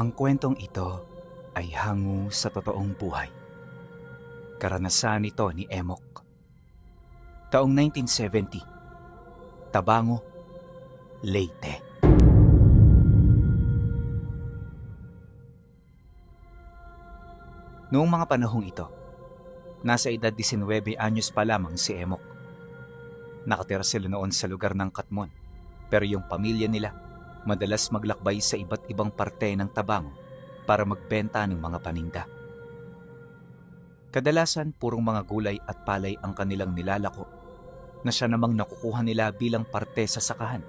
Ang kwentong ito ay hango sa totoong buhay. Karanasan ito ni Emok. Taong 1970, Tabango, Leyte. Noong mga panahong ito, nasa edad 19 anyos pa lamang si Emok. Nakatira sila noon sa lugar ng Katmon, pero yung pamilya nila madalas maglakbay sa iba't ibang parte ng Tabango para magbenta ng mga paninda. Kadalasan purong mga gulay at palay ang kanilang nilalako na siya namang nakukuha nila bilang parte sa sakahan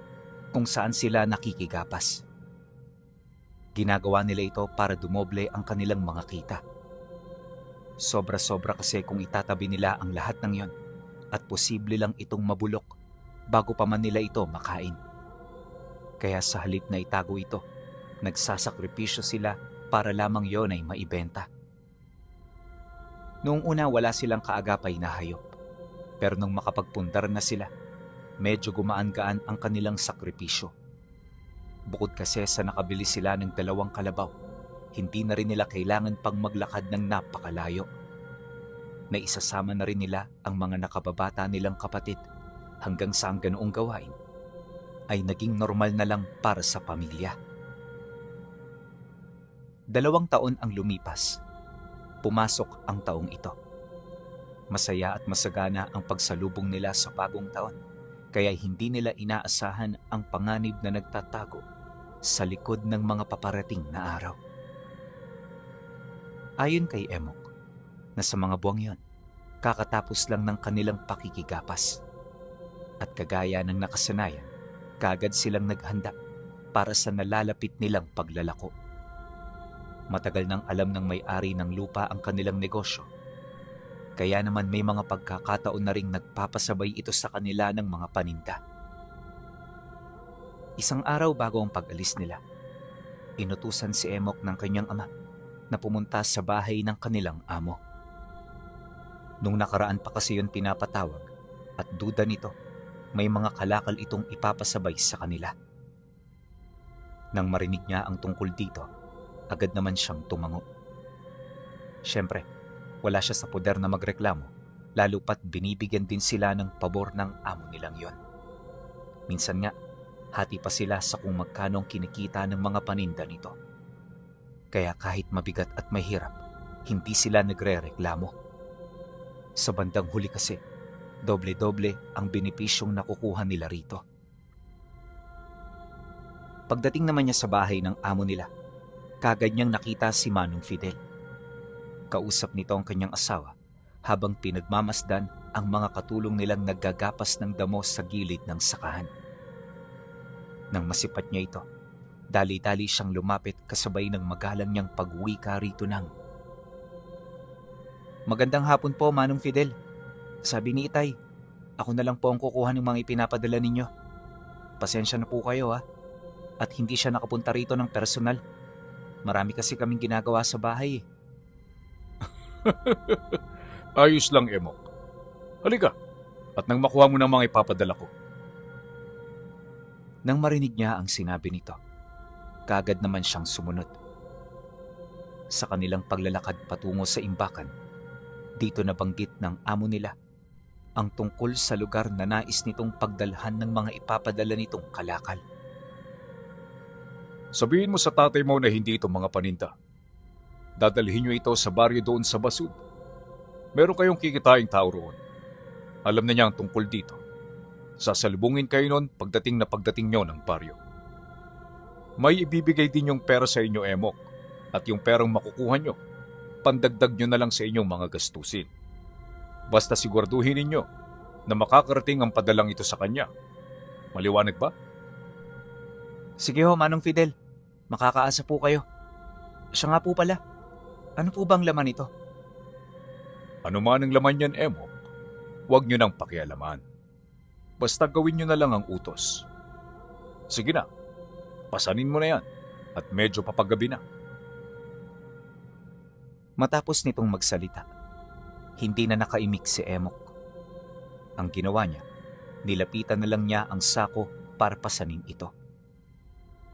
kung saan sila nakikigapas. Ginagawa nila ito para dumoble ang kanilang mga kita. Sobra-sobra kasi kung itatabi nila ang lahat ng yon at posible lang itong mabulok bago pa man nila ito makain. Kaya sa halip na itago ito, nagsasakripisyo sila para lamang yon ay maibenta. Noong una wala silang kaagapay na hayop, pero nung makapagpundar na sila, medyo gumaan-gaan ang kanilang sakripisyo. Bukod kasi sa nakabili sila ng 2 kalabaw, hindi na rin nila kailangan pang maglakad ng napakalayo. Naisasama na rin nila ang mga nakababata nilang kapatid hanggang sa ang ganoong gawain ay naging normal na lang para sa pamilya. 2 taon ang lumipas. Pumasok ang taong ito. Masaya at masagana ang pagsalubong nila sa bagong taon, kaya hindi nila inaasahan ang panganib na nagtatago sa likod ng mga paparating na araw. Ayon kay Emok, na sa mga buwang yon, kakatapos lang ng kanilang pakikigapas. At kagaya ng nakasanayan, kaagad silang naghanda para sa nalalapit nilang paglalako. Matagal nang alam ng may-ari ng lupa ang kanilang negosyo, kaya naman may mga pagkakataon na ring nagpapasabay ito sa kanila ng mga paninda. Isang araw bago ang pag-alis nila, inutusan si Emok ng kanyang ama na pumunta sa bahay ng kanilang amo. Nung nakaraan pa kasi yun pinapatawag at duda nito, may mga kalakal itong ipapasabay sa kanila. Nang marinig niya ang tungkol dito, agad naman siyang tumango. Siyempre, wala siya sa poder na magreklamo, lalo pat binibigyan din sila ng pabor ng amo nilang yon. Minsan nga, hati pa sila sa kung magkano ang kinikita ng mga paninda nito. Kaya kahit mabigat at mahirap, hindi sila nagre-reklamo. Sa bandang huli kasi, doble-doble ang benepisyong nakukuha nila rito. Pagdating naman niya sa bahay ng amo nila, kagad niyang nakita si Manong Fidel. Kausap nito ang kanyang asawa habang pinagmamasdan ang mga katulong nilang naggagapas ng damo sa gilid ng sakahan. Nang masipat niya ito, dali-dali siyang lumapit kasabay ng magalang niyang pagwika rito ng, "Magandang hapon po, Manong Fidel. Sabi ni Itay, ako na lang po ang kukuha ng mga ipinapadala ninyo. Pasensya na po kayo at hindi siya nakapunta rito ng personal. Marami kasi kaming ginagawa sa bahay eh." Ayos lang, Emok. Halika, at nang makuha mo ng mga ipapadala ko. Nang marinig niya ang sinabi nito, kaagad naman siyang sumunod. Sa kanilang paglalakad patungo sa imbakan, dito nabanggit ng amo nila ang tungkol sa lugar na nais nitong pagdalhan ng mga ipapadala nitong kalakal. Sabihin mo sa tatay mo na hindi ito mga paninda. Dadalhin niyo ito sa baryo doon sa Basud. Meron kayong kikitaing tao roon. Alam na niya ang tungkol dito. Sasalubungin kayo noon pagdating niyo ng baryo. May ibibigay din yung pera sa inyo, Emok, at yung perang makukuha niyo, pandagdag niyo na lang sa inyong mga gastusin. Basta siguraduhin ninyo na makakarating ang padalang ito sa kanya. Maliwanag ba? Sige ho, Manong Fidel. Makakaasa po kayo. Siya nga po pala. Ano po bang laman ito? Ano man ang laman yan, Emok, huwag niyo nang pakialaman. Basta gawin niyo na lang ang utos. Sige na, pasanin mo na yan at medyo papagabi na. Matapos nitong magsalita, hindi na nakaimik si Emok. Ang ginawa niya, nilapitan na lang niya ang sako para pasanin ito.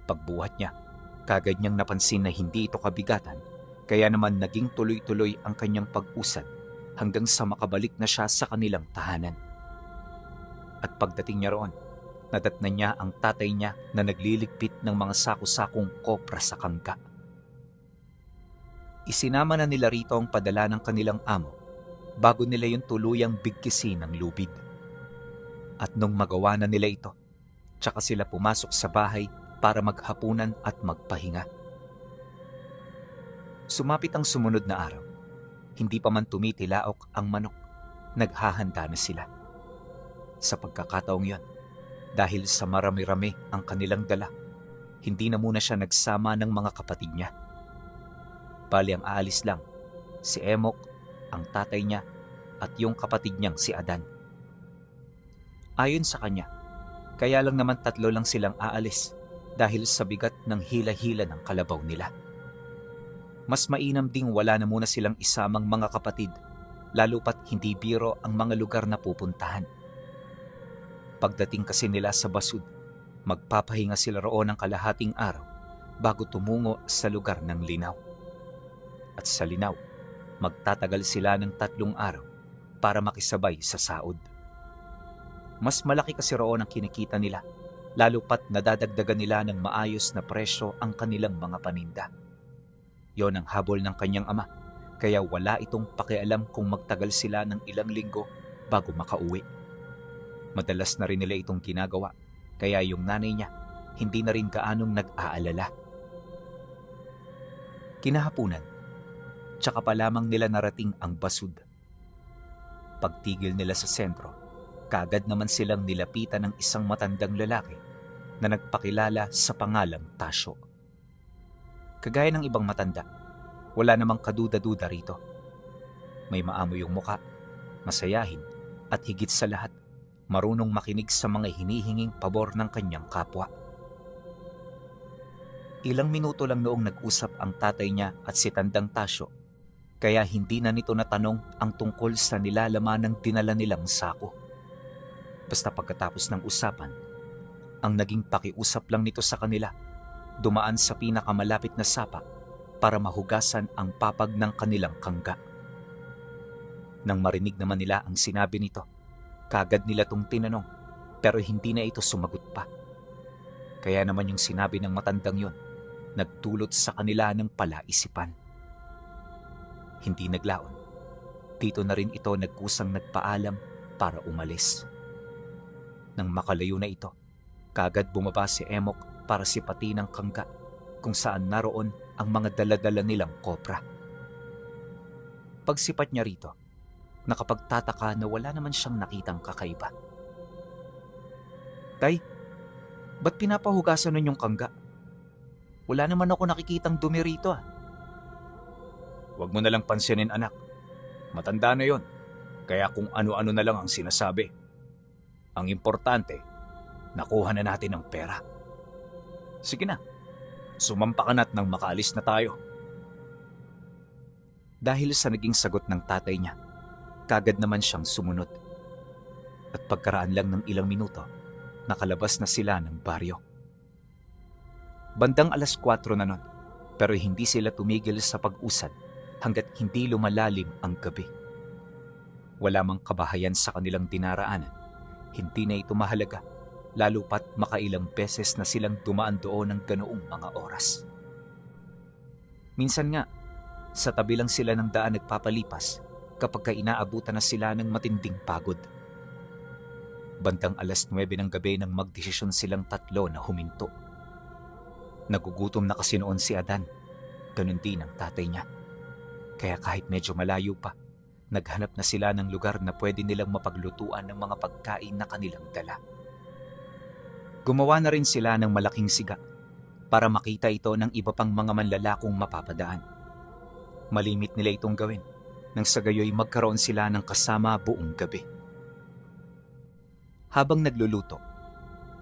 Pagbuhat niya, Kagad niyang napansin na hindi ito kabigatan, kaya naman naging tuloy-tuloy ang kanyang pag-usad hanggang sa makabalik na siya sa kanilang tahanan. At pagdating niya roon, nadatnan niya ang tatay niya na nagliligpit ng mga sako-sakong kopra sa kangka. Isinama na nila rito ang padala ng kanilang amo bago nila yung tuluyang bigkisin ng lubid. At nung magawa na nila ito, tsaka sila pumasok sa bahay para maghapunan at magpahinga. Sumapit ang sumunod na araw. Hindi pa man tumitilaok ang manok, naghahanda na sila. Sa pagkakataong yon, dahil sa marami-rami ang kanilang dala, hindi na muna siya nagsama ng mga kapatid niya. Bali ang aalis lang, si Emok, ang tatay niya, at yung kapatid niyang si Adan. Ayon sa kanya, kaya lang naman 3 lang silang aalis dahil sa bigat ng hila-hila ng kalabaw nila. Mas mainam ding wala na muna silang isamang mga kapatid, lalo pat hindi biro ang mga lugar na pupuntahan. Pagdating kasi nila sa Basud, magpapahinga sila roon ng kalahating araw bago tumungo sa lugar ng Linaw. At sa Linaw, magtatagal sila ng 3 araw para makisabay sa saod. Mas malaki kasi roon ang kinikita nila, lalo pat nadadagdagan nila ng maayos na presyo ang kanilang mga paninda. Yon ang habol ng kanyang ama, kaya wala itong pakialam kung magtagal sila ng ilang linggo bago makauwi. Madalas na rin nila itong ginagawa, kaya yung nanay niya hindi na rin gaanong nag-aalala. Kinahapunan, tsaka pa lamang nila narating ang Basud. Pagtigil nila sa sentro, kaagad naman silang nilapitan ng isang matandang lalaki na nagpakilala sa pangalang Tasyo. Kagaya ng ibang matanda, wala namang kaduda-duda rito. May maamoy yung muka, masayahin, at higit sa lahat, marunong makinig sa mga hinihinging pabor ng kanyang kapwa. Ilang minuto lang noong nag-usap ang tatay niya at si Tandang Tasyo, kaya hindi na nito natanong ang tungkol sa nilalaman ng dinala nilang sako. Basta pagkatapos ng usapan, ang naging pakiusap lang nito sa kanila, dumaan sa pinakamalapit na sapa para mahugasan ang papag ng kanilang kangga. Nang marinig naman nila ang sinabi nito, kagad nila itong tinanong pero hindi na ito sumagot pa. Kaya naman yung sinabi ng matandang yon, nagdulot sa kanila ng palaisipan. Hindi naglaon. Dito na rin ito nagkusang nagpaalam para umalis. Nang makalayo na ito, kagad bumaba si Emok para sipatin ang kangga kung saan naroon ang mga dala-dala nilang kopra. Pagsipat niya rito, nakapagtataka na wala naman siyang nakitang kakaiba. Tay, ba't pinapahugasan nun yung kangga? Wala naman ako nakikitang dumi rito ah. Huwag mo na lang pansinin anak. Matanda na yon, kaya kung ano-ano na lang ang sinasabi. Ang importante, nakuha na natin ang pera. Sige na, sumampa ka na't nang makaalis na tayo. Dahil sa naging sagot ng tatay niya, kagad naman siyang sumunod. At pagkaraan lang ng ilang minuto, nakalabas na sila ng baryo. Bandang 4:00 na nun, pero hindi sila tumigil sa pag-usad hanggat hindi lumalalim ang gabi. Wala mang kabahayan sa kanilang dinaraanan, hindi na ito mahalaga, lalo pat makailang beses na silang dumaan doon ng ganoong mga oras. Minsan nga, sa tabi lang sila ng daan nagpapalipas kapag inaabutan na sila ng matinding pagod. Bandang 9:00 ng gabi nang magdesisyon silang 3 na huminto. Nagugutom na kasi noon si Adan, ganun din ang tatay niya. Kaya kahit medyo malayo pa, naghanap na sila ng lugar na pwede nilang mapaglutuan ng mga pagkain na kanilang dala. Gumawa na rin sila ng malaking siga para makita ito ng iba pang mga manlalakong mapapadaan. Malimit nila itong gawin nang sa gayoy magkaroon sila ng kasama buong gabi. Habang nagluluto,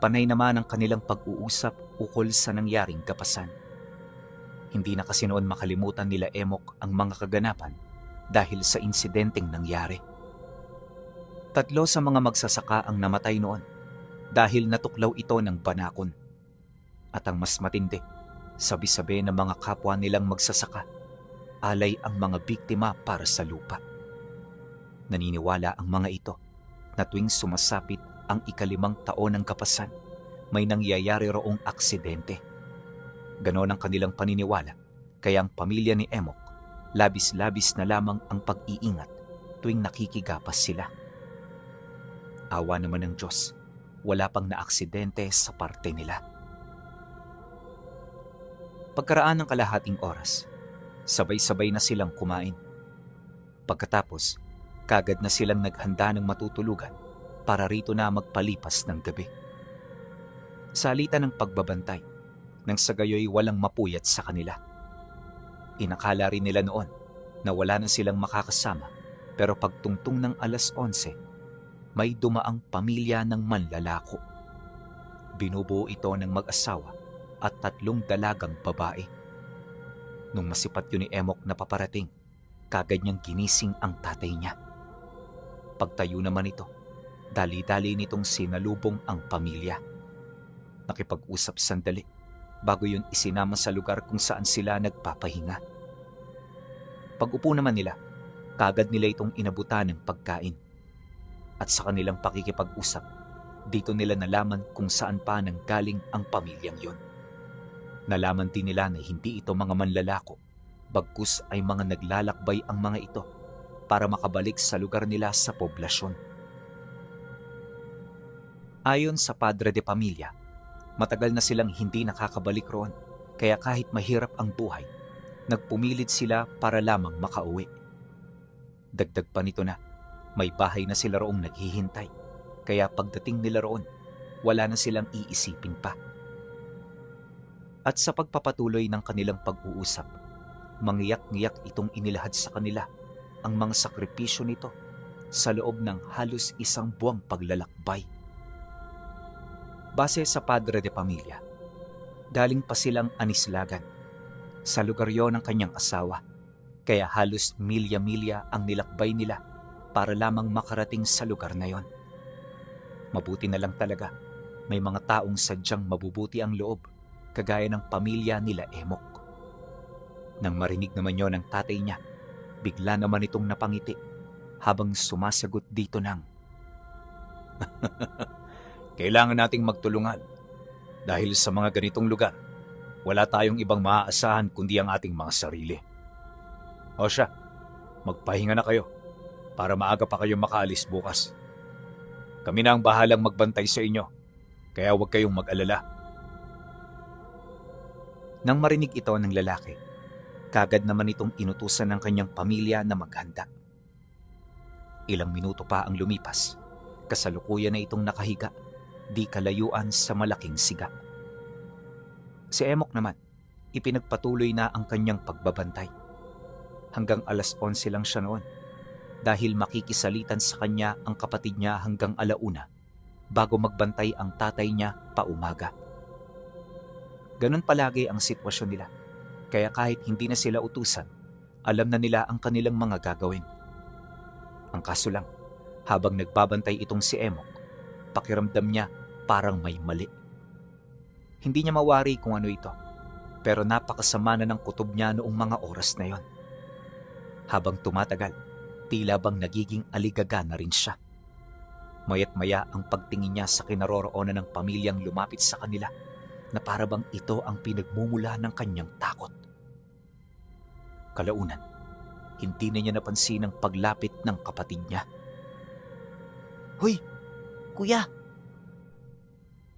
panay naman ang kanilang pag-uusap ukol sa nangyaring kapasan. Hindi na kasi noon makalimutan nila Emok ang mga kaganapan dahil sa insidenteng nangyari. 3 sa mga magsasaka ang namatay noon dahil natuklaw ito ng banakon. At ang mas matindi, Sabi-sabi ng mga kapwa nilang magsasaka, alay ang mga biktima para sa lupa. Naniniwala ang mga ito na tuwing sumasapit ang 5 taon ng kapasan, may nangyayari roong aksidente. Ganon ang kanilang paniniwala, kaya ang pamilya ni Emok, labis-labis na lamang ang pag-iingat tuwing nakikigapas sila. Awa naman ng Diyos, wala pang naaksidente sa parte nila. Pagkaraan ng kalahating oras, sabay-sabay na silang kumain. Pagkatapos, kagad na silang naghanda ng matutulugan para rito na magpalipas ng gabi. Sa alitan ng pagbabantay, nang sa gayoy walang mapuyat sa kanila. Inakala rin nila noon na wala na silang makakasama, pero pagtungtong ng 11:00, may dumaang pamilya ng manlalako. Binubuo ito ng mag-asawa at 3 dalagang babae. Nung masipat yun ni Emok na paparating, kagad niyang ginising ang tatay niya. Pagtayo naman ito, dali-dali nitong sinalubong ang pamilya. Nakipag-usap sandali bago yun isinama sa lugar kung saan sila nagpapahinga. Pag-upo naman nila, kagad nila itong inabutan ng pagkain. At sa kanilang pakikipag-usap, dito nila nalaman kung saan pa nanggaling ang pamilyang yon. Nalaman din nila na hindi ito mga manlalako, bagkus ay mga naglalakbay ang mga ito para makabalik sa lugar nila sa poblasyon. Ayon sa padre de pamilya, matagal na silang hindi nakakabalik roon, kaya kahit mahirap ang buhay, nagpumilit sila para lamang makauwi. Dagdag pa nito na, may bahay na sila roong naghihintay, kaya pagdating nila roon, wala na silang iisipin pa. At sa pagpapatuloy ng kanilang pag-uusap, mangyak-ngyak itong inilahad sa kanila ang mga sakripisyo nito sa loob ng halos 1 buwang paglalakbay. Base sa padre de pamilya, galing pa silang Anislagan. Sa lugar yon ng kanyang asawa, kaya halos milya-milya ang nilakbay nila para lamang makarating sa lugar na yon. Mabuti na lang talaga, may mga taong sadyang mabubuti ang loob, kagaya ng pamilya nila Emok. Nang marinig naman yon ng tatay niya, bigla naman itong napangiti habang sumasagot dito ng, Kailangan nating magtulungan dahil sa mga ganitong lugar, wala tayong ibang maaasahan kundi ang ating mga sarili. O siya, magpahinga na kayo para maaga pa kayong makaalis bukas. Kami na ang bahalang magbantay sa inyo, kaya huwag kayong mag-alala. Nang marinig ito ng lalaki, kagad naman itong inutusan ng kanyang pamilya na maghanda. Ilang minuto pa ang lumipas, kasalukuyan na itong nakahiga, di kalayuan sa malaking siga. Si Emok naman, ipinagpatuloy na ang kanyang pagbabantay. Hanggang 11:00 lang siya noon, dahil makikisalitan sa kanya ang kapatid niya hanggang 1:00 bago magbantay ang tatay niya paumaga. Ganun palagi ang sitwasyon nila, kaya kahit hindi na sila utusan, alam na nila ang kanilang mga gagawin. Ang kaso lang, habang nagbabantay itong si Emok, pakiramdam niya parang may mali. Hindi niya mawari kung ano ito, pero napakasama na ng kutob niya noong mga oras na yon. Habang tumatagal, tila bang nagiging aligaga na rin siya. Maya't maya ang pagtingin niya sa kinaroroonan ng pamilyang lumapit sa kanila, na para bang ito ang pinagmumula ng kanyang takot. Kalaunan, hindi na niya napansin ang paglapit ng kapatid niya. "Hoy, kuya!"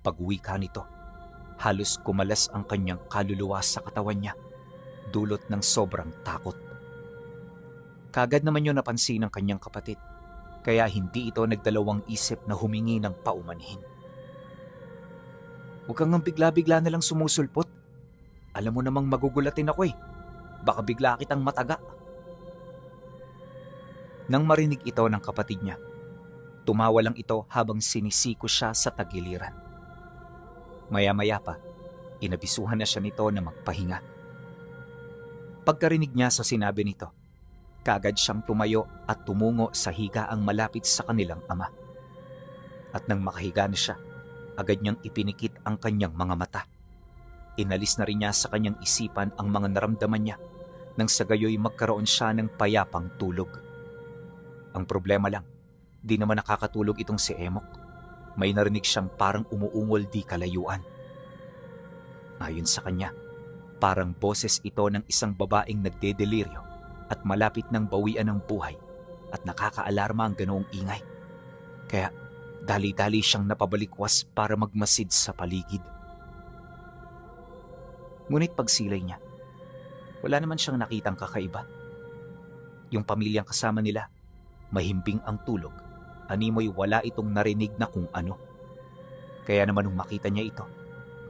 Pag-uwi ka nito, halos kumalas ang kanyang kaluluwa sa katawan niya, dulot ng sobrang takot. Kagad naman yun napansin ng kanyang kapatid, kaya hindi ito nagdalawang isip na humingi ng paumanhin. "Huwag kang bigla-bigla na lang sumusulpot. Alam mo namang magugulatin ako eh. Baka bigla kitang mataga." Nang marinig ito ng kapatid niya, tumawa lang ito habang sinisiko siya sa tagiliran. Maya-maya pa, inabisuhan na siya nito na magpahinga. Pagkarinig niya sa sinabi nito, kaagad siyang tumayo at tumungo sa higaang malapit sa kanilang ama. At nang makahiga na siya, agad niyang ipinikit ang kanyang mga mata. Inalis na rin niya sa kanyang isipan ang mga naramdaman niya nang sa gayoy magkaroon siya ng payapang tulog. Ang problema lang, di naman nakakatulog itong si Emok. May narinig siyang parang umuungol di kalayuan. Ayon sa kanya, parang boses ito ng isang babaeng nagdedeliryo at malapit ng bawian ng buhay at nakakaalarma ang ganoong ingay. Kaya dali-dali siyang napabalikwas para magmasid sa paligid. Ngunit pagsilay niya, wala naman siyang nakitang kakaiba. Yung pamilyang kasama nila, mahimbing ang tulog, animoy wala itong narinig na kung ano. Kaya naman nung makita niya ito,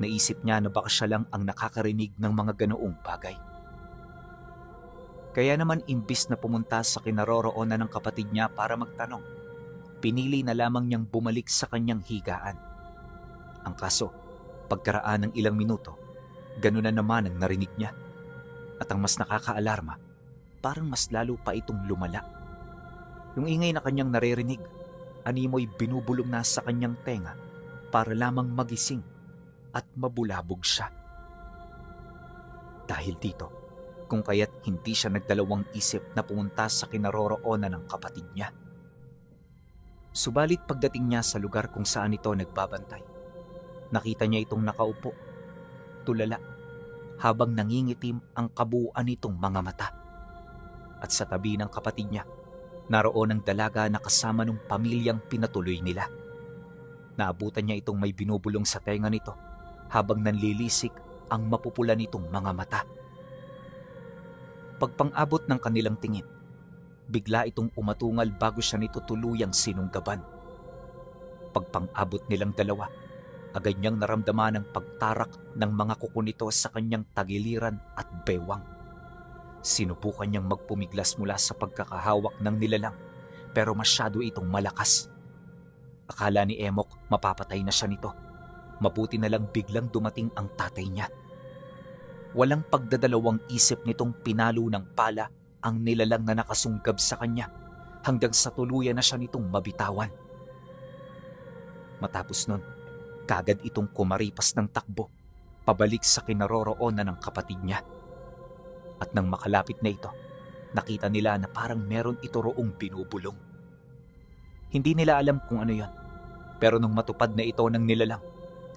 naisip niya na baka siya lang ang nakakarinig ng mga ganoong bagay. Kaya naman imbis na pumunta sa kinaroroonan ng kapatid niya para magtanong, pinili na lamang niyang bumalik sa kanyang higaan. Ang kaso, pagkaraan ng ilang minuto, gano'n na naman ang narinig niya. At ang mas nakakaalarma, parang mas lalo pa itong lumala. Yung ingay na kanyang naririnig, animoy binubulong na sa kanyang tenga para lamang magising at mabulabog siya. Dahil dito, kung kaya't hindi siya nagdalawang isip na pumunta sa kinaroroonan ng kapatid niya. Subalit pagdating niya sa lugar kung saan ito nagbabantay, nakita niya itong nakaupo, tulala, habang nangingitim ang kabuuan nitong mga mata. At sa tabi ng kapatid niya, naroon ang dalaga na kasama ng pamilyang pinatuloy nila. Naabutan niya itong may binubulong sa tenga nito habang nanlilisik ang mapupula nitong mga mata. Pagpang-abot ng kanilang tingin, bigla itong umatungal bago siya nito tuluyang sinunggaban. Pagpang-abot nilang dalawa, agad niyang naramdaman ang pagtarak ng mga kuko nito sa kanyang tagiliran at bewang. Sinubukan niyang magpumiglas mula sa pagkakahawak ng nilalang, pero masyado itong malakas. Akala ni Emok mapapatay na siya nito. Mabuti na lang biglang dumating ang tatay niya. Walang pagdadalawang isip nitong pinalo ng pala ang nilalang na nakasunggab sa kanya hanggang sa tuluyan na siya nitong mabitawan. Matapos nun, kagad itong kumaripas ng takbo pabalik sa kinaroroonan ng kapatid niya. At nang makalapit na ito, nakita nila na parang meron ito roong binubulong. Hindi nila alam kung ano yon, pero nung matupad na ito ng nilalang,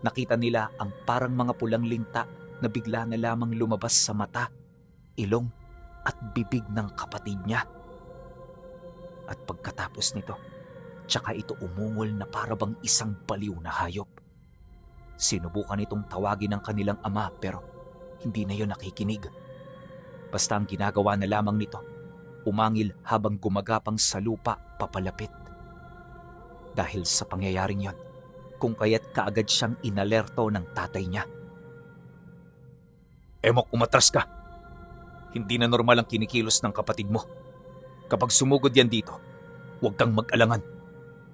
nakita nila ang parang mga pulang linta na bigla na lamang lumabas sa mata, ilong at bibig ng kapatid niya. At pagkatapos nito, tsaka ito umungol na parabang isang baliw na hayop. Sinubukan itong tawagin ng kanilang ama pero hindi na yon nakikinig. Basta ang ginagawa na lamang nito, umangil habang gumagapang sa lupa papalapit. Dahil sa pangyayaring yon, kung kaya't kaagad siyang inalerto ng tatay niya. Emok, umatras ka. Hindi na normal ang kinikilos ng kapatid mo. Kapag sumugod yan dito, huwag kang mag-alangan.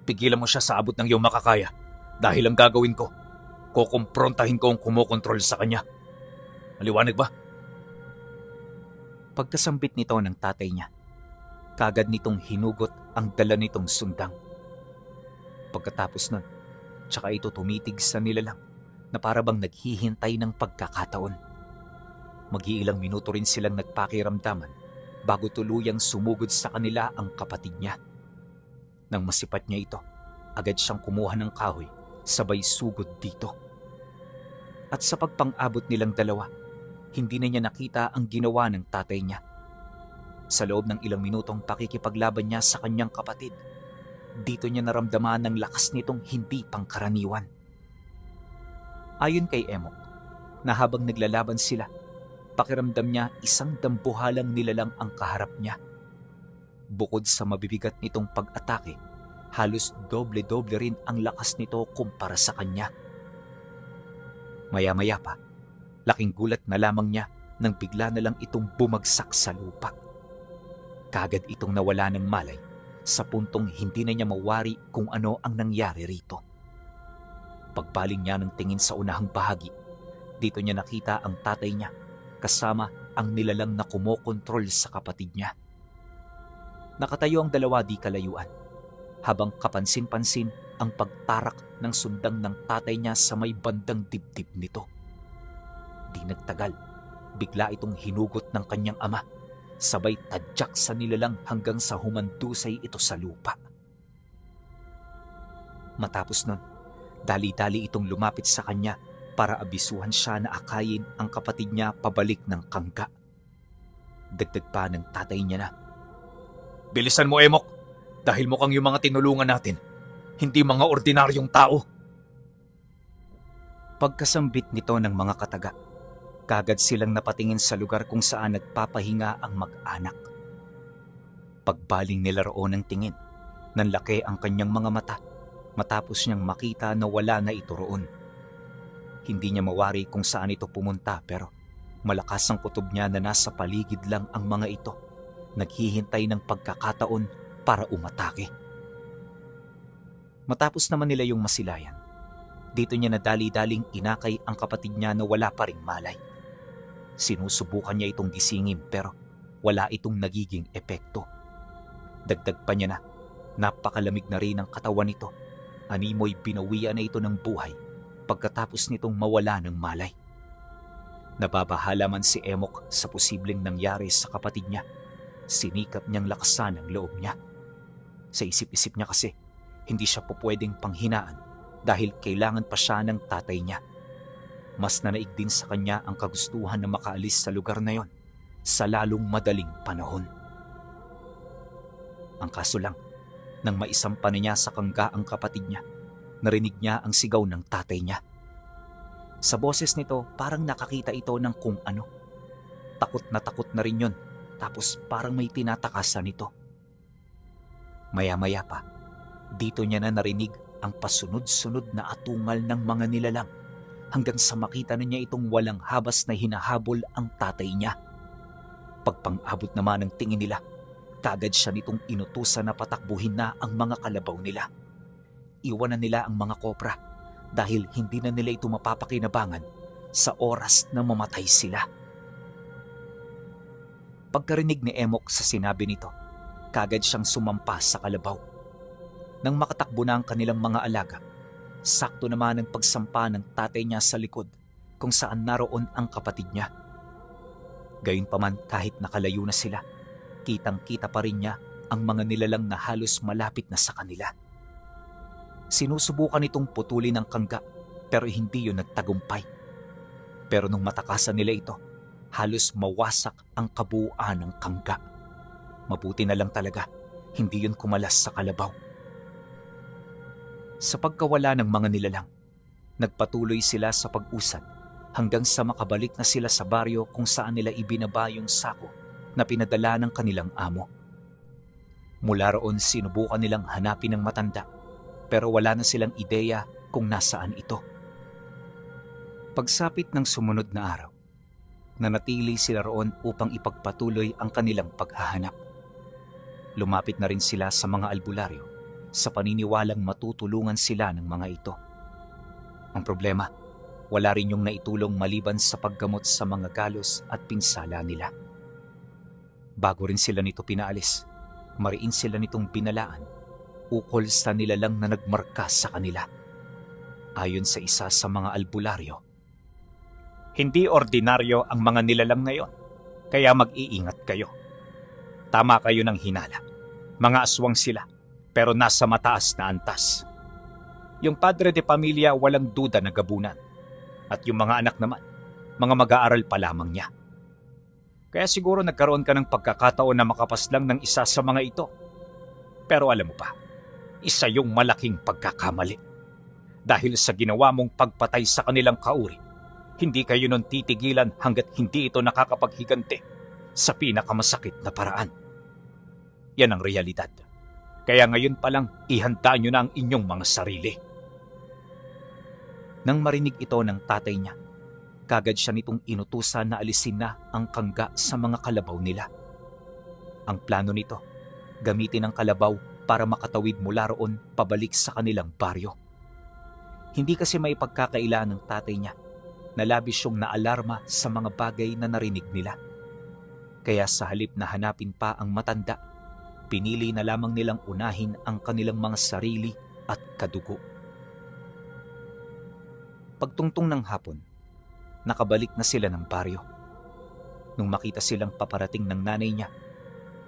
Pigilan mo siya sa abot ng iyong makakaya. Dahil ang gagawin ko, kukumprontahin ko ang kumokontrol sa kanya. Maliwanag ba? Pagkasambit nito ng tatay niya, kagad nitong hinugot ang dala nitong sundang. Pagkatapos nun, tsaka ito tumitig sa nilalang na parabang naghihintay ng pagkakataon. Mag-iilang minuto rin silang nagpakiramdaman bago tuluyang sumugod sa kanila ang kapatid niya. Nang masipat niya ito, agad siyang kumuha ng kahoy, sabay sugod dito. At sa pagpang-abot nilang dalawa, hindi na niya nakita ang ginawa ng tatay niya. Sa loob ng ilang minutong pakikipaglaban niya sa kanyang kapatid, dito niya naramdaman ang lakas nitong hindi pangkaraniwan. Ayon kay Emok, na habang naglalaban sila, pakiramdam niya isang dambuhalang nilalang ang kaharap niya. Bukod sa mabibigat nitong pag-atake, halos doble-doble rin ang lakas nito kumpara sa kanya. Maya-maya pa, laking gulat na lamang niya nang bigla na lang itong bumagsak sa lupa. Kagad itong nawala ng malay sa puntong hindi na niya mawari kung ano ang nangyari rito. Pagbaling niya ng tingin sa unahang bahagi, dito niya nakita ang tatay niya kasama ang nilalang na kumokontrol sa kapatid niya. Nakatayo ang dalawa di kalayuan, habang kapansin-pansin ang pagtarak ng sundang ng tatay niya sa may bandang dibdib nito. nagtagal, bigla itong hinugot ng kanyang ama, sabay tadyak sa nilalang hanggang sa humandusay ito sa lupa. Matapos nun, dali-dali itong lumapit sa kanya para abisuhan siya na akayin ang kapatid niya pabalik ng kangga. Dagdag pa ng tatay niya na, "Bilisan mo, Emok, dahil mukhang yung mga tinulungan natin, hindi mga ordinaryong tao." Pagkasambit nito ng mga kataga, kagad silang napatingin sa lugar kung saan nagpapahinga ang mag-anak. Pagbaling nila roon ng tingin, nanlaki ang kanyang mga mata matapos niyang makita na wala na ito roon. Hindi niya mawari kung saan ito pumunta pero malakas ang kutob niya na nasa paligid lang ang mga ito, naghihintay ng pagkakataon para umatake. Matapos naman nila yung masilayan, dito niya na dali-daling inakay ang kapatid niya na wala pa ring malay. Sinusubukan niya itong gisingin pero wala itong nagiging epekto. Dagdag pa niya na napakalamig na rin ang katawan nito. Animoy binawian na ito ng buhay pagkatapos nitong mawala ng malay. Nababahala man si Emok sa posibleng nangyari sa kapatid niya. Sinikap niyang lakasan ang loob niya. Sa isip-isip niya kasi, hindi siya pupwedeng panghinaan dahil kailangan pa siya ng tatay niya. Mas nanaig din sa kanya ang kagustuhan na makaalis sa lugar na yon sa lalong madaling panahon. Ang kaso lang, nang maisampa na niya sa kangga ang kapatid niya, narinig niya ang sigaw ng tatay niya. Sa boses nito, parang nakakita ito ng kung ano. Takot na rin yon, tapos parang may tinatakasan nito. Maya-maya pa, dito niya na narinig ang pasunod-sunod na atungal ng mga nilalang hanggang sa makita na niya itong walang habas na hinahabol ang tatay niya. Pagpang-abot naman ng tingin nila, kagad siya nitong inutusan na patakbuhin na ang mga kalabaw nila. Iwanan nila ang mga kopra dahil hindi na nila ito mapapakinabangan sa oras na mamatay sila. Pagkarinig ni Emok sa sinabi nito, kagad siyang sumampas sa kalabaw. Nang makatakbo na ang kanilang mga alaga, sakto naman ang pagsampa ng tatay niya sa likod kung saan naroon ang kapatid niya. Gayunpaman kahit nakalayo na sila, kitang-kita pa rin niya ang mga nilalang na halos malapit na sa kanila. Sinusubukan itong putulin ng kangga pero hindi yun nagtagumpay. Pero nung matakasan nila ito, halos mawasak ang kabuuan ng kangga. Mabuti na lang talaga, hindi yun kumalas sa kalabaw. Sa pagkawala ng mga nilalang, nagpatuloy sila sa pag-usad hanggang sa makabalik na sila sa baryo kung saan nila ibinaba yung sako na pinadala ng kanilang amo. Mula roon sinubukan nilang hanapin ng matanda pero wala na silang ideya kung nasaan ito. Pagsapit ng sumunod na araw, nanatili sila roon upang ipagpatuloy ang kanilang paghahanap. Lumapit na rin sila sa mga albularyo sa paniniwalang matutulungan sila ng mga ito. Ang problema, wala rin yung naitulong maliban sa paggamot sa mga galos at pinsala nila. Bago rin sila nito pinaalis, mariin sila nitong binalaan ukol sa nilalang na nagmarka sa kanila. Ayon sa isa sa mga albularyo, hindi ordinaryo ang mga nilalang na yon, kaya mag-iingat kayo. Tama kayo ng hinala. Mga aswang sila, pero nasa mataas na antas. Yung padre de pamilya walang duda na gabunan. At yung mga anak naman, mga mag-aaral pa lamang niya. Kaya siguro nagkaroon ka ng pagkakataon na makapaslang ng isa sa mga ito. Pero alam mo pa, isa yung malaking pagkakamali. Dahil sa ginawa mong pagpatay sa kanilang kauri, hindi kayo nun titigilan hanggat hindi ito nakakapaghiganti sa pinakamasakit na paraan. Yan ang realidad. Kaya ngayon pa lang, ihanda nyo na ang inyong mga sarili. Nang marinig ito ng tatay niya, kagad siya nitong inutusan na alisin na ang kangga sa mga kalabaw nila. Ang plano nito, gamitin ang kalabaw para makatawid mula roon pabalik sa kanilang baryo. Hindi kasi may pagkakaila ng tatay niya na labis siyang naalarma sa mga bagay na narinig nila. Kaya sa halip na hanapin pa ang matanda, pinili na lamang nilang unahin ang kanilang mga sarili at kadugo. Pagtungtong ng hapon, nakabalik na sila ng baryo. Nung makita silang paparating ng nanay niya,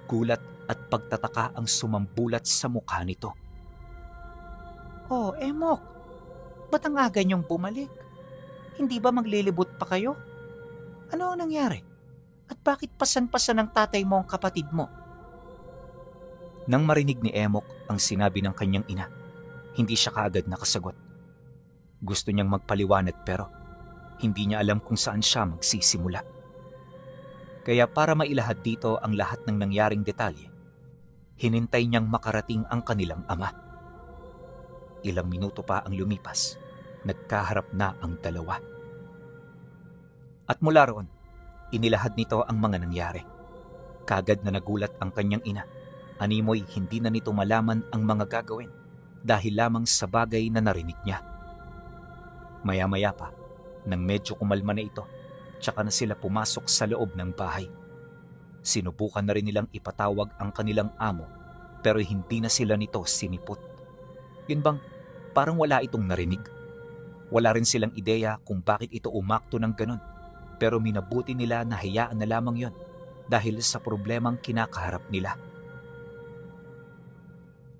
gulat at pagtataka ang sumambulat sa mukha nito. Oh, Emok, ba't ang aga niyong bumalik? Hindi ba maglilibot pa kayo? Ano ang nangyari? At bakit pasan-pasan ng tatay mo ang kapatid mo? Nang marinig ni Emok ang sinabi ng kanyang ina, hindi siya kaagad nakasagot. Gusto niyang magpaliwanag pero hindi niya alam kung saan siya magsisimula. Kaya para mailahad dito ang lahat ng nangyaring detalye, hinintay niyang makarating ang kanilang ama. Ilang minuto pa ang lumipas, nagkaharap na ang dalawa. At mula roon, inilahad nito ang mga nangyari. Kagad na nagulat ang kanyang ina. Animoy hindi na nito malaman ang mga gagawin dahil lamang sa bagay na narinig niya. Maya-maya pa, nang medyo kumalma na ito, tsaka na sila pumasok sa loob ng bahay. Sinubukan na rin nilang ipatawag ang kanilang amo pero hindi na sila nito sinipot. Yun bang parang wala itong narinig? Wala rin silang ideya kung bakit ito umakto ng ganun pero minabuti nila na hayaan na lamang yon dahil sa problemang kinakaharap nila.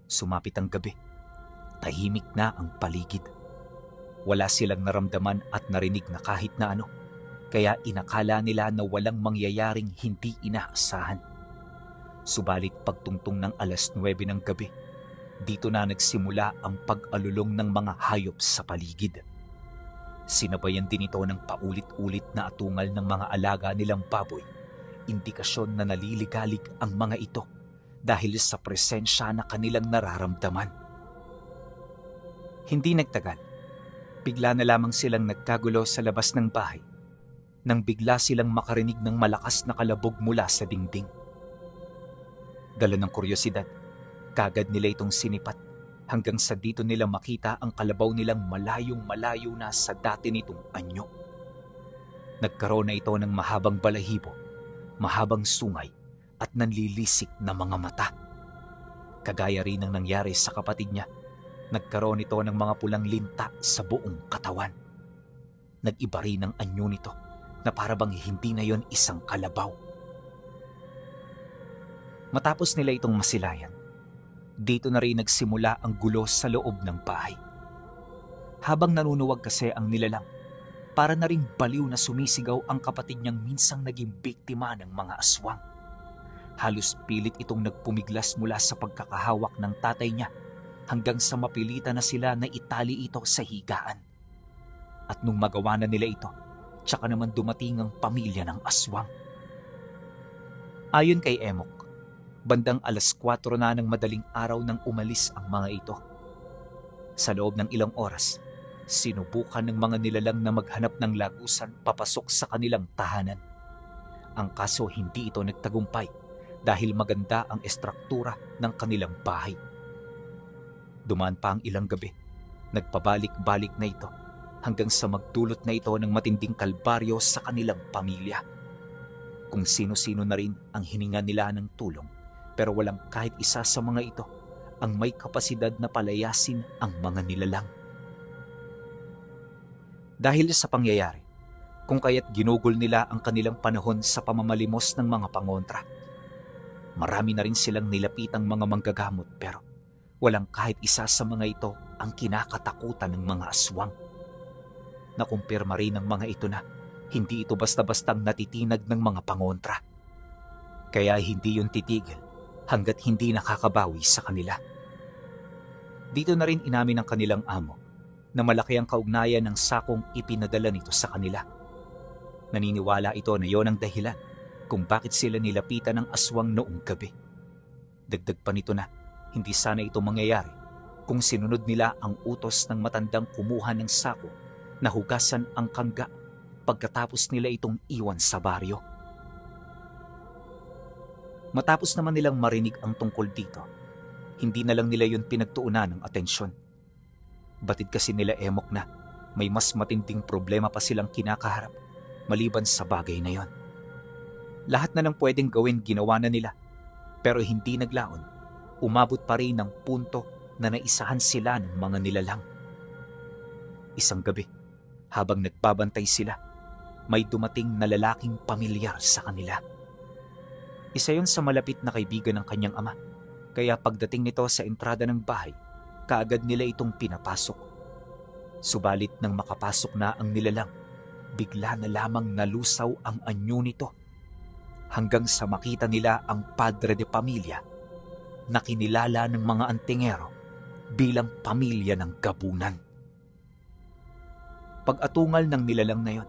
Sumapit ang gabi. Tahimik na ang paligid. Wala silang naramdaman at narinig na kahit na ano, kaya inakala nila na walang mangyayaring hindi inaasahan. Subalit pagtungtong ng 9:00 ng gabi, dito na nagsimula ang pag-alulong ng mga hayop sa paligid. Sinabayan din ito ng paulit-ulit na atungal ng mga alaga nilang baboy, indikasyon na naliligalig ang mga ito dahil sa presensya na kanilang nararamdaman. Hindi nagtagal, bigla na lamang silang nagkagulo sa labas ng bahay nang bigla silang makarinig ng malakas na kalabog mula sa dingding. Dala ng kuryosidad, kagad nila itong sinipat hanggang sa dito nila makita ang kalabaw nilang malayong-malayo na sa dati nitong anyo. Nagkaroon na ito ng mahabang balahibo, mahabang sungay at nanlilisik na mga mata. Kagaya rin ng nangyari sa kapatid niya, nagkaroon ito ng mga pulang linta sa buong katawan. Nag-iba rin ang anyo nito na parabang hindi na yon isang kalabaw. Matapos nila itong masilayan, dito na rin nagsimula ang gulo sa loob ng bahay. Habang nanunuwag kasi ang nilalang, para na ring baliw na sumisigaw ang kapatid niyang minsang naging biktima ng mga aswang. Halos pilit itong nagpumiglas mula sa pagkakahawak ng tatay niya hanggang sa mapilitan na sila na itali ito sa higaan. At nung magawa na nila ito, tsaka naman dumating ang pamilya ng aswang. Ayon kay Emok, bandang 4:00 na ng madaling araw nang umalis ang mga ito. Sa loob ng ilang oras, sinubukan ng mga nilalang na maghanap ng lagusan papasok sa kanilang tahanan. Ang kaso hindi ito nagtagumpay dahil maganda ang estruktura ng kanilang bahay. Dumaan pa ang ilang gabi, nagpabalik-balik na ito hanggang sa magdulot na ito ng matinding kalbaryo sa kanilang pamilya. Kung sino-sino na rin ang hininga nila ng tulong, pero walang kahit isa sa mga ito ang may kapasidad na palayasin ang mga nilalang. Dahil sa pangyayari, kung kaya't ginugol nila ang kanilang panahon sa pamamalimos ng mga pangontra. Marami na rin silang nilapitang mga manggagamot pero walang kahit isa sa mga ito ang kinakatakutan ng mga aswang. Nakumpirma rin ng mga ito na hindi ito basta-bastang natitinag ng mga pangontra. Kaya hindi yun titigil hanggat hindi nakakabawi sa kanila. Dito na rin inamin ng kanilang amo na malaki ang kaugnayan ng sakong ipinadala nito sa kanila. Naniniwala ito na yon ang dahilan kung bakit sila nilapitan ng aswang noong gabi. Dagdag pa nito na hindi sana ito mangyayari kung sinunod nila ang utos ng matandang kumuha ng sako na hugasan ang kangga pagkatapos nila itong iwan sa baryo. Matapos naman nilang marinig ang tungkol dito, hindi na lang nila yun pinagtuunan ng atensyon. Batid kasi nila Emok na may mas matinding problema pa silang kinakaharap maliban sa bagay na yon. Lahat na ng pwedeng gawin ginawa na nila, pero hindi naglaon. Umabot pa rin ng punto na naisahan sila ng mga nilalang. Isang gabi, habang nagbabantay sila, may dumating na lalaking pamilyar sa kanila. Isa yon sa malapit na kaibigan ng kanyang ama, kaya pagdating nito sa entrada ng bahay, kaagad nila itong pinapasok. Subalit nang makapasok na ang nilalang, bigla na lamang nalusaw ang anyo nito hanggang sa makita nila ang padre de pamilya na kinilala ng mga antingero bilang pamilya ng gabunan. Pag-atungal ng nilalang na yon,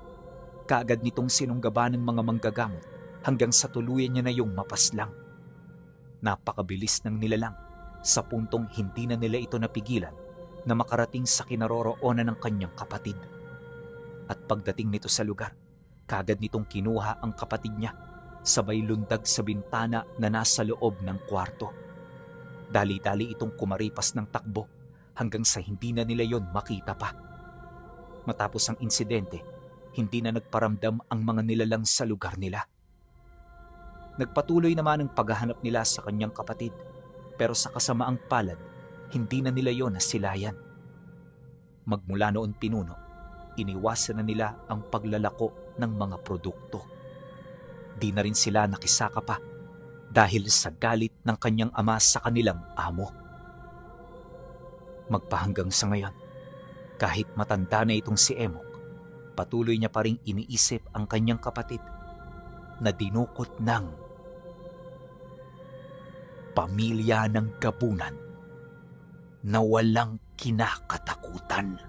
kaagad nitong sinunggaban ng mga manggagamot hanggang sa tuluyan niya na yung mapaslang. Napakabilis ng nilalang sa puntong hindi na nila ito napigilan na makarating sa kinaroroonan ng kanyang kapatid. At pagdating nito sa lugar, kaagad nitong kinuha ang kapatid niya, sabay lundag sa bintana na nasa loob ng kwarto. Dali-dali itong kumaripas ng takbo hanggang sa hindi na nila yon makita pa. Matapos ang insidente, hindi na nagparamdam ang mga nilalang sa lugar nila. Nagpatuloy naman ang paghahanap nila sa kanyang kapatid, pero sa kasamaang palad, hindi na nila yon nasilayan. Magmula noon pinuno, iniwasan na nila ang paglalako ng mga produkto. Di na rin sila nakisaka pa dahil sa galit ng kanyang ama sa kanilang amo. Magpahanggang sa ngayon, kahit matanda na itong si Emok, patuloy niya pa ring iniisip ang kanyang kapatid na dinukot ng pamilya ng gabunan na walang kinakatakutan.